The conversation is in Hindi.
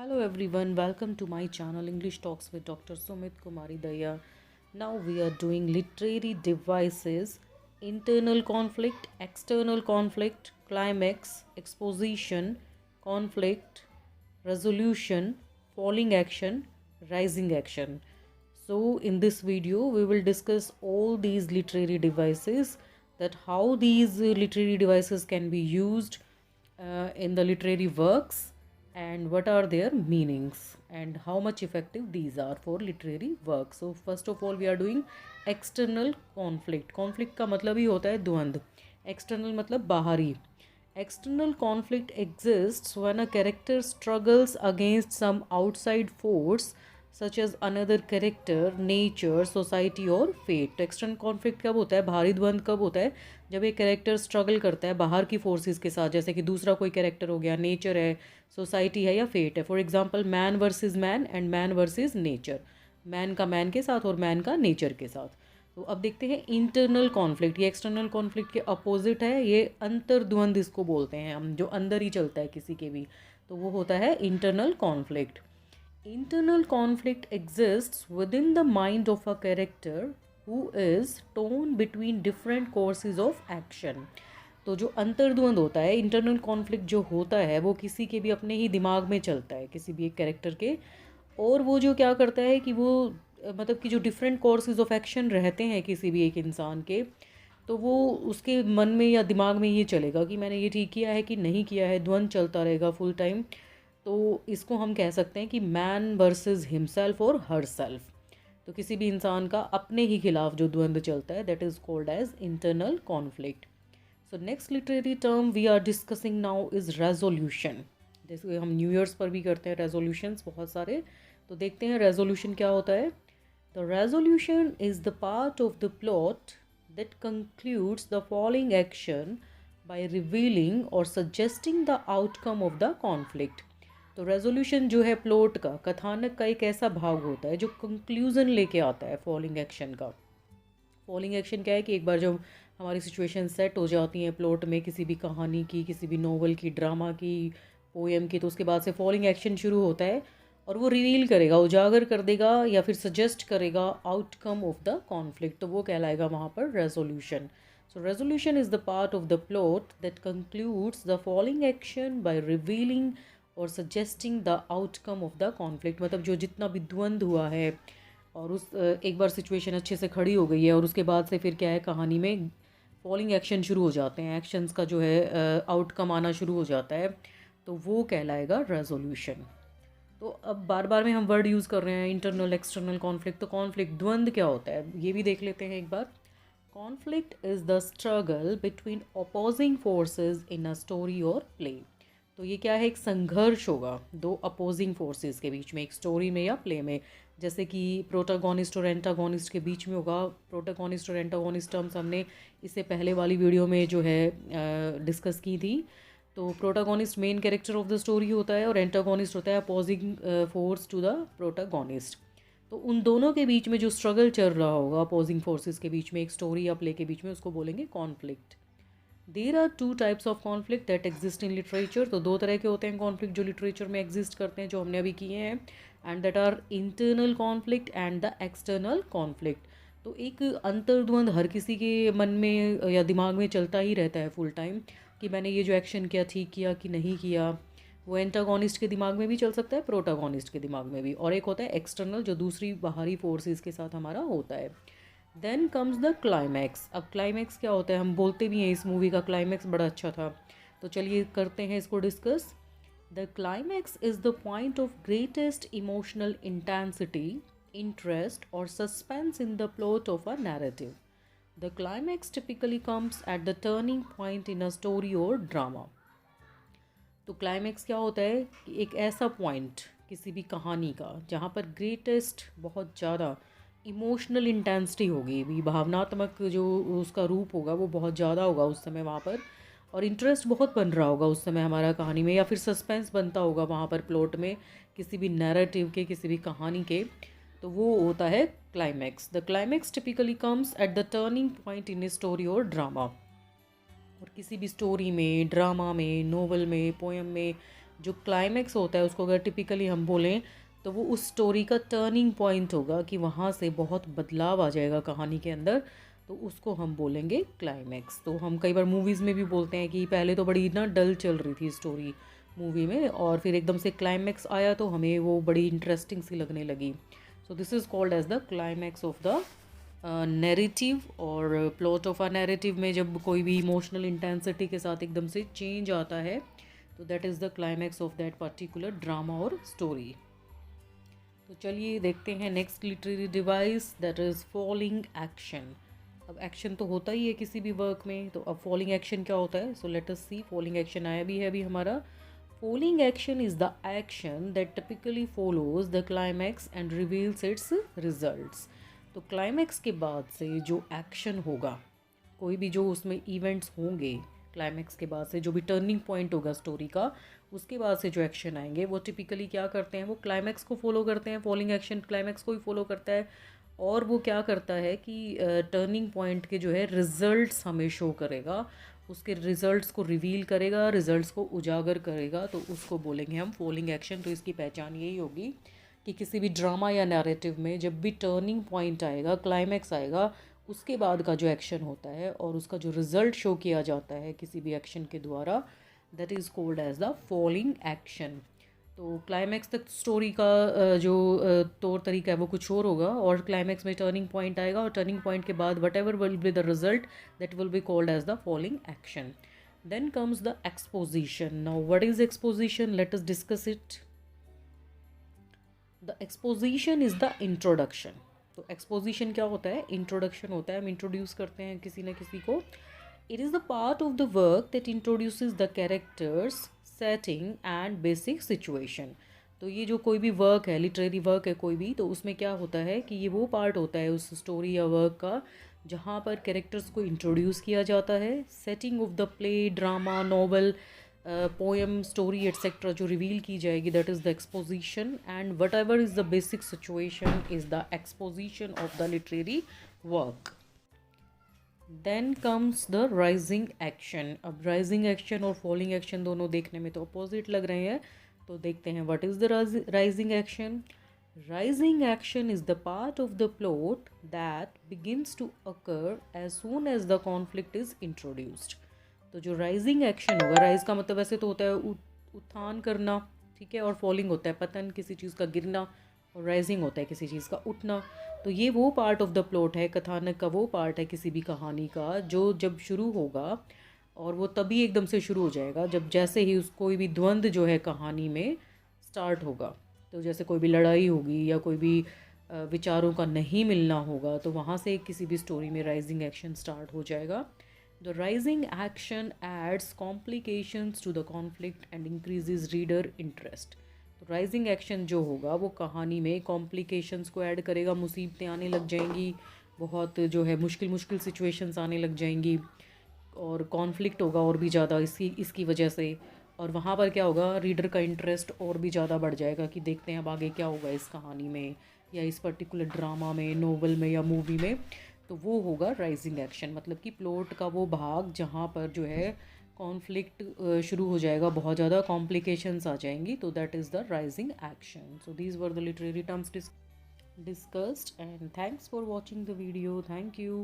Hello everyone, welcome to my channel English Talks with Dr. Sumit Kumari Daya. Now we are doing literary devices, internal conflict, external conflict, climax, exposition, conflict, resolution, falling action, rising action. So in this video we will discuss all these literary devices, that how these literary devices can be used in the literary works, and what are their meanings and how much effective these are for literary work. So first of all we are doing external conflict. Conflict का मतलब ही होता है द्वंद्व. External मतलब बाहरी. External conflict exists when a character struggles against some outside force such as another character, nature, society और फेट. तो एक्सटर्नल कॉन्फ्लिक्ट कब होता है, बाहरी द्वंद्व कब होता है, जब एक कैरेक्टर स्ट्रगल करता है बाहर की फोर्सेस के साथ, जैसे कि दूसरा कोई कैरेक्टर हो गया, नेचर है, सोसाइटी है या फेट है. For example man versus man and man versus nature. Man का मैन के साथ और मैन का नेचर के साथ. तो अब देखते हैं इंटरनल कॉन्फ्लिक्ट. ये एक्सटर्नल कॉन्फ्लिक्ट के अपोजिट है, ये अंतर्द्वंद इसको बोलते हैं हम, जो अंदर ही चलता है किसी के भी. तो वो होता है internal conflict. Internal conflict exists within the mind of a character who is torn between different courses of action. तो जो अंतर्द्वंद होता है, इंटरनल कॉन्फ्लिक्ट जो होता है, वो किसी के भी अपने ही दिमाग में चलता है, किसी भी एक कैरेक्टर के. और वो जो क्या करता है कि वो मतलब कि जो डिफरेंट कोर्सेज ऑफ एक्शन रहते हैं किसी भी एक इंसान के, तो वो उसके मन में या दिमाग में ये चलेगा कि मैंने ये ठीक किया है कि नहीं किया है. द्वंद्व चलता रहेगा फुल टाइम. तो इसको हम कह सकते हैं कि मैन वर्सेस हिमसेल्फ और हर सेल्फ. तो किसी भी इंसान का अपने ही खिलाफ जो द्वंद्व चलता है, that is called as internal conflict. So next literary term we are discussing now is resolution. जैसे हम न्यू ईयर्स पर भी करते हैं रेजोल्यूशंस बहुत सारे. तो देखते हैं रेजोल्यूशन क्या होता है. The resolution is the part of the plot that concludes the following action by revealing और suggesting the outcome of the conflict. तो रेजोल्यूशन जो है प्लॉट का, कथानक का एक ऐसा भाग होता है जो कंक्लूजन लेके आता है फॉलोइंग एक्शन का. फॉलोइंग एक्शन क्या है कि एक बार जब हमारी सिचुएशन सेट हो जाती हैं प्लॉट में, किसी भी कहानी की, किसी भी नोवेल की, ड्रामा की, पोएम की, तो उसके बाद से फॉलोइंग एक्शन शुरू होता है और वो रिवील करेगा, उजागर कर देगा या फिर सजेस्ट करेगा आउटकम ऑफ द कॉन्फ्लिक्ट. तो वो कहलाएगा वहाँ पर resolution. So resolution is the part of the plot that concludes the following action by revealing और suggesting the outcome of the conflict. मतलब जो जितना भी द्वंद्व हुआ है और उस एक बार सिचुएशन अच्छे से खड़ी हो गई है और उसके बाद से फिर क्या है, कहानी में फॉलोइंग एक्शन शुरू हो जाते हैं, एक्शंस का जो है आउटकम आना शुरू हो जाता है, तो वो कहलाएगा रेजोल्यूशन. तो अब बार बार में हम वर्ड यूज़ कर रहे हैं इंटरनल एक्सटर्नल कॉन्फ्लिक्ट. तो कॉन्फ्लिक्ट द्वंद्व क्या होता है ये भी देख लेते हैं एक बार. Conflict is the struggle between opposing forces in a story और प्ले. तो ये क्या है, एक संघर्ष होगा दो अपोजिंग फोर्सेस के बीच में, एक स्टोरी में या प्ले में. जैसे कि प्रोटागोनिस्ट और एंटागोनिस्ट के बीच में होगा. प्रोटागोनिस्ट और एंटागोनिस्ट टर्म्स हमने इससे पहले वाली वीडियो में जो है डिस्कस की थी. तो protagonist main character of the story होता है और एंटागोनिस्ट होता है opposing force to the protagonist. तो उन दोनों के बीच में जो स्ट्रगल चल रहा होगा अपोजिंग फोर्सेस के बीच में, एक स्टोरी या प्ले के बीच में, उसको बोलेंगे conflict. There are two types of conflict that exist in literature. तो दो तरह के होते हैं कॉन्फ्लिक्ट जो लिटरेचर में एग्जिस्ट करते हैं, जो हमने अभी किए हैं. And that are internal conflict and the external conflict. तो एक अंतर्द्वंद हर किसी के मन में या दिमाग में चलता ही रहता है फुल टाइम, कि मैंने ये जो एक्शन किया ठीक किया कि नहीं किया. वो एंटागोनिस्ट के दिमाग में भी चल सकता है, प्रोटागोनिस्ट के दिमाग में भी. और एक होता है एक्सटर्नल, जो दूसरी बाहरी फोर्सेस के साथ हमारा होता है. Then comes the climax. अब क्लाइमैक्स क्या होता है, हम बोलते भी हैं इस मूवी का क्लाइमैक्स बड़ा अच्छा था. तो चलिए करते हैं इसको discuss. The climax is the point of greatest emotional intensity, interest और suspense in the plot of a narrative. The climax typically comes at the turning point in a story और ड्रामा. तो क्लाइमैक्स क्या होता है कि एक ऐसा पॉइंट किसी भी कहानी का जहाँ पर ग्रेटेस्ट, बहुत ज़्यादा इमोशनल इंटेंसिटी होगी, भी भावनात्मक जो उसका रूप होगा वो बहुत ज़्यादा होगा उस समय वहाँ पर, और इंटरेस्ट बहुत बन रहा होगा उस समय हमारा कहानी में, या फिर सस्पेंस बनता होगा वहाँ पर प्लॉट में किसी भी नैरेटिव के, किसी भी कहानी के. तो वो होता है climax. The climax typically comes at the turning point in a story और ड्रामा. और किसी भी स्टोरी में, ड्रामा में, नोवेल में, पोएम में, जो क्लाइमैक्स होता है उसको अगर टिपिकली हम बोलें तो वो उस स्टोरी का टर्निंग पॉइंट होगा कि वहाँ से बहुत बदलाव आ जाएगा कहानी के अंदर, तो उसको हम बोलेंगे क्लाइमैक्स। तो हम कई बार मूवीज़ में भी बोलते हैं कि पहले तो बड़ी ना डल चल रही थी स्टोरी मूवी में, और फिर एकदम से क्लाइमैक्स आया तो हमें वो बड़ी इंटरेस्टिंग सी लगने लगी। So this is called as the climax of the narrative. और प्लॉट ऑफ अ नैरेटिव में जब कोई भी इमोशनल इंटेंसिटी के साथ एकदम से चेंज आता है तो that is the climax of that particular drama और स्टोरी। तो चलिए देखते हैं next literary device, that is falling action. अब एक्शन तो होता ही है किसी भी वर्क में, तो अब फॉलिंग एक्शन क्या होता है? सो लेट अस सी। फॉलिंग एक्शन आया भी है अभी हमारा। Falling action is the action that typically follows the climax and reveals it's results. तो क्लाइमैक्स के बाद से जो एक्शन होगा, कोई भी जो उसमें इवेंट्स होंगे क्लाइमैक्स के बाद से, जो भी टर्निंग पॉइंट होगा स्टोरी का, उसके बाद से जो एक्शन आएंगे वो टिपिकली क्या करते हैं? वो क्लाइमैक्स को फॉलो करते हैं। फॉलिंग एक्शन क्लाइमैक्स को ही फॉलो करता है, और वो क्या करता है कि टर्निंग पॉइंट के जो है रिजल्ट्स हमें शो करेगा, उसके रिजल्ट्स को रिवील करेगा, रिजल्ट्स को उजागर करेगा, तो उसको बोलेंगे हम फॉलिंग एक्शन। तो इसकी पहचान यही होगी कि किसी भी ड्रामा या नैरेटिव में जब भी टर्निंग पॉइंट आएगा, क्लाइमैक्स आएगा, उसके बाद का जो एक्शन होता है और उसका जो रिज़ल्ट शो किया जाता है किसी भी एक्शन के द्वारा, that is called as the falling action. तो क्लाइमैक्स तक स्टोरी का जो तौर तरीका है वो कुछ और होगा, और क्लाइमैक्स में टर्निंग पॉइंट आएगा, और टर्निंग पॉइंट के बाद whatever will be the result, that will be called as the falling action. Then comes the exposition. Now what is exposition? Let us discuss it. The exposition is the introduction. तो एक्सपोजिशन क्या होता है? इंट्रोडक्शन होता है, हम इंट्रोड्यूस करते हैं किसी न किसी को। It is the part of the work that introduces the characters, setting and basic situation. तो ये जो कोई भी वर्क है, लिटरेरी वर्क है कोई भी, तो उसमें क्या होता है कि ये वो पार्ट होता है उस स्टोरी या वर्क का जहाँ पर कैरेक्टर्स को इंट्रोड्यूस किया जाता है, setting of the play, drama, novel, poem, story etcetera जो रिवील की जाएगी, that is the exposition. And whatever is the basic situation is the exposition of the literary work. Then comes the rising action. अब राइजिंग एक्शन और फॉलिंग एक्शन दोनों देखने में तो अपोजिट लग रहे हैं, तो देखते हैं what is the rising action. Rising action is the part of the plot that begins to occur as soon as the conflict is introduced. तो जो राइजिंग एक्शन होगा, राइज का मतलब वैसे तो होता है उत्थान करना, ठीक है, और फॉलिंग होता है पतन, किसी चीज़ का गिरना, और राइजिंग होता है किसी चीज़ का उठना। तो ये वो पार्ट ऑफ द प्लॉट है, कथानक का वो पार्ट है किसी भी कहानी का जो जब शुरू होगा, और वो तभी एकदम से शुरू हो जाएगा जब जैसे ही उस कोई भी द्वंद्व जो है कहानी में स्टार्ट होगा। तो जैसे कोई भी लड़ाई होगी या कोई भी विचारों का नहीं मिलना होगा, तो वहाँ से किसी भी स्टोरी में राइजिंग एक्शन स्टार्ट हो जाएगा। The rising action adds complications to the conflict and increases reader interest. तो राइजिंग एक्शन जो होगा वो कहानी में कॉम्प्लिकेशंस को ऐड करेगा, मुसीबतें आने लग जाएंगी, बहुत जो है मुश्किल सिचुएशंस आने लग जाएंगी, और कॉन्फ्लिक्ट होगा और भी ज़्यादा इसकी वजह से। और वहाँ पर क्या होगा, रीडर का इंटरेस्ट और भी ज़्यादा बढ़ जाएगा कि देखते हैं अब आगे क्या होगा इस कहानी में, या इस पर्टिकुलर ड्रामा में, नोवेल में या मूवी में। तो वो होगा राइजिंग एक्शन, मतलब कि प्लॉट का वो भाग जहाँ पर जो है कॉन्फ्लिक्ट शुरू हो जाएगा, बहुत ज़्यादा कॉम्प्लिकेशंस आ जाएंगी, तो that is the rising action. So these were the literary terms discussed, and thanks for watching the video. Thank you.